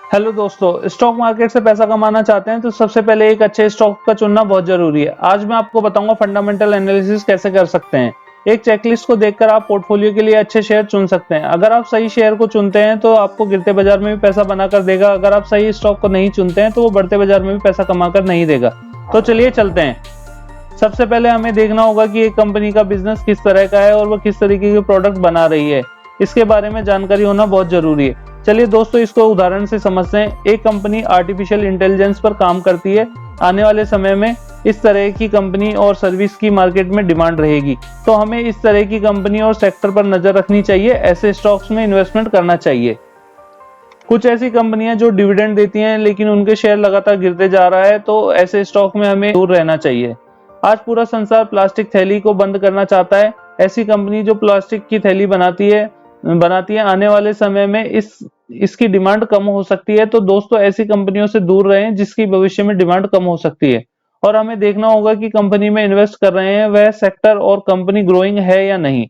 Hello दोस्तों, stock market से पैसा कमाना चाहते हैं तो सबसे पहले एक अच्छे स्टॉक का चुनना बहुत जरूरी है। आज मैं आपको बताऊंगा फंडामेंटल एनालिसिस कैसे कर सकते हैं। एक चेकलिस्ट को देखकर आप पोर्टफोलियो के लिए अच्छे शेयर चुन सकते हैं। अगर आप सही शेयर को चुनते हैं तो आपको गिरते बाजार में भी पैसा बनाकर देगा। अगर आप सही स्टॉक को नहीं चुनते हैं तो वो बढ़ते बाजार में भी पैसा कमाकर नहीं देगा। तो चलिए चलते हैं। सबसे पहले हमें देखना होगा कि एक कंपनी का बिजनेस किस तरह का है और वो किस तरीके के प्रोडक्ट बना रही है। इसके बारे में जानकारी होना बहुत जरूरी है। चलिए दोस्तों, इसको उदाहरण से समझते हैं। एक कंपनी आर्टिफिशियल इंटेलिजेंस पर काम करती है। आने वाले समय में इस तरह की कंपनी और सर्विस की मार्केट में डिमांड रहेगी, तो हमें इस तरह की कंपनी और सेक्टर पर नजर रखनी चाहिए। ऐसे स्टॉक्स में इन्वेस्टमेंट करना चाहिए। कुछ ऐसी कंपनियां जो डिविडेंड देती हैं लेकिन उनके शेयर लगातार गिरते जा रहा है, तो ऐसे स्टॉक में हमें दूर रहना चाहिए। आज पूरा संसार प्लास्टिक थैली को बंद करना चाहता है। ऐसी कंपनी जो प्लास्टिक की थैली बनाती है आने वाले समय में इसकी डिमांड कम हो सकती है। तो दोस्तों, ऐसी कंपनियों से दूर रहें जिसकी भविष्य में डिमांड कम हो सकती है। और हमें देखना होगा कि कंपनी में इन्वेस्ट कर रहे हैं वह सेक्टर और कंपनी ग्रोइंग है या नहीं।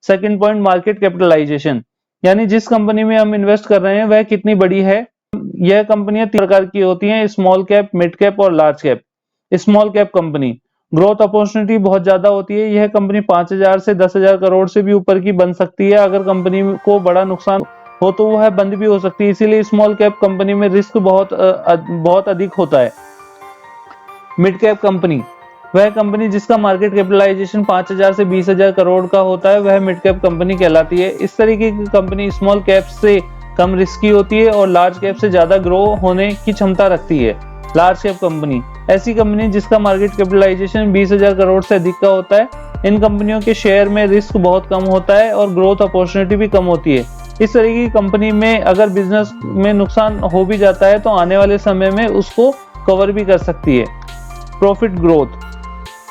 सेकंड पॉइंट, मार्केट कैपिटलाइजेशन, यानी जिस कंपनी में हम इन्वेस्ट कर रहे हैं वह कितनी बड़ी है। यह कंपनियां तीन प्रकार की होती हैं: स्मॉल कैप, मिड कैप और large cap. Small cap company growth opportunity बहुत ज्यादा होती है। यह कंपनी 5,000 से 10,000 करोड़ से भी ऊपर की बन सकती है। अगर कंपनी को बड़ा नुकसान हो तो वह बंद भी हो सकती है। इसीलिए स्मॉल कैप कंपनी में रिस्क बहुत अधिक होता है। मिड कैप कंपनी वह कंपनी जिसका मार्केट कैपिटलाइजेशन 5,000 से 20,000 करोड़ का होता है, वह मिड कैप कंपनी कहलाती है। इस तरीके की कंपनी स्मॉल कैप से कम रिस्की होती है और लार्ज कैप से ज्यादा ग्रो होने की क्षमता रखती है। लार्ज कैप कंपनी ऐसी कंपनी जिसका मार्केट कैपिटलाइजेशन 20,000 करोड़ से अधिक का होता है। इन कंपनियों के शेयर में रिस्क बहुत कम होता है और ग्रोथ अपॉर्चुनिटी भी कम होती है। इस तरीके की कंपनी में अगर बिजनेस में नुकसान हो भी जाता है तो आने वाले समय में उसको कवर भी कर सकती है। प्रॉफिट ग्रोथ,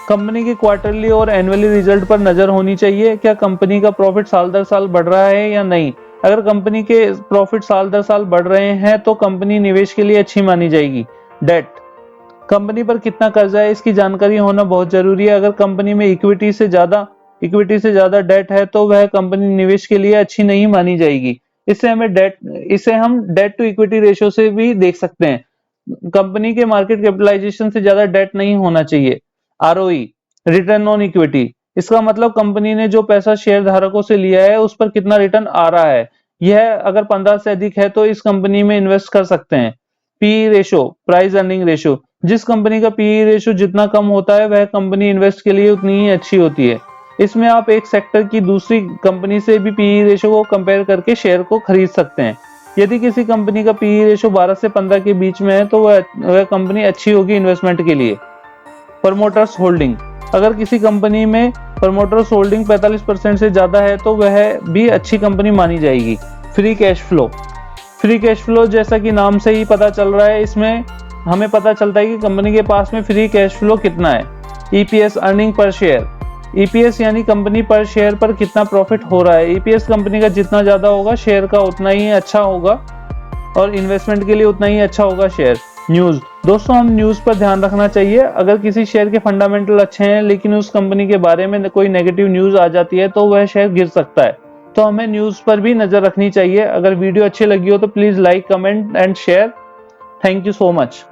कंपनी की क्वार्टरली और एनुअली रिजल्ट पर नजर होनी चाहिए। क्या कंपनी का प्रॉफिट साल दर साल बढ़ रहा है या नहीं। अगर कंपनी के प्रॉफिट साल दर साल बढ़ रहे हैं तो कंपनी निवेश के लिए अच्छी मानी जाएगी। डेट, कंपनी पर कितना कर्जा है इसकी जानकारी होना बहुत जरूरी है। अगर कंपनी में इक्विटी से ज्यादा डेट है तो वह कंपनी निवेश के लिए अच्छी नहीं मानी जाएगी। इसे हम डेट टू इक्विटी रेशियो से भी देख सकते हैं। कंपनी के मार्केट कैपिटलाइजेशन से ज्यादा डेट नहीं होना चाहिए। आरओई, रिटर्न ऑन इक्विटी, इसका मतलब कंपनी ने जो पैसा शेयर धारकों से लिया है उस पर कितना रिटर्न आ रहा है। यह अगर 15 से अधिक है तो इस कंपनी में इन्वेस्ट कर सकते हैं। PE ratio, price earning ratio, जिस कंपनी का पीई रेशो जितना कम होता है वह कंपनी इन्वेस्ट के लिए उतनी ही अच्छी होती है। इसमें आप एक सेक्टर की दूसरी कंपनी से भी पीई रेशो को कंपेयर करके शेयर को खरीद सकते हैं। यदि किसी कंपनी का पीई रेशो 12 से 15 के बीच में है तो वह कंपनी अच्छी होगी इन्वेस्टमेंट के लिए। प्रमोटर्स होल्डिंग, अगर किसी कंपनी में प्रमोटर्स होल्डिंग 45% से ज्यादा है तो वह भी अच्छी कंपनी मानी जाएगी। फ्री कैश फ्लो जैसा कि नाम से ही पता चल रहा है, इसमें हमें पता चलता है कि कंपनी के पास में फ्री कैश फ्लो कितना है। EPS, earning per share, EPS यानी कंपनी पर शेयर पर कितना प्रॉफिट हो रहा है। ईपीएस कंपनी का जितना ज्यादा होगा शेयर का उतना ही अच्छा होगा और इन्वेस्टमेंट के लिए उतना ही अच्छा होगा शेयर। न्यूज, दोस्तों हम न्यूज पर ध्यान रखना चाहिए। अगर किसी शेयर के फंडामेंटल अच्छे हैं लेकिन उस कंपनी के बारे में कोई नेगेटिव न्यूज आ जाती है तो वह शेयर गिर सकता है। तो हमें न्यूज पर भी नजर रखनी चाहिए। अगर वीडियो अच्छी लगी हो तो please like, comment and share. Thank you so much.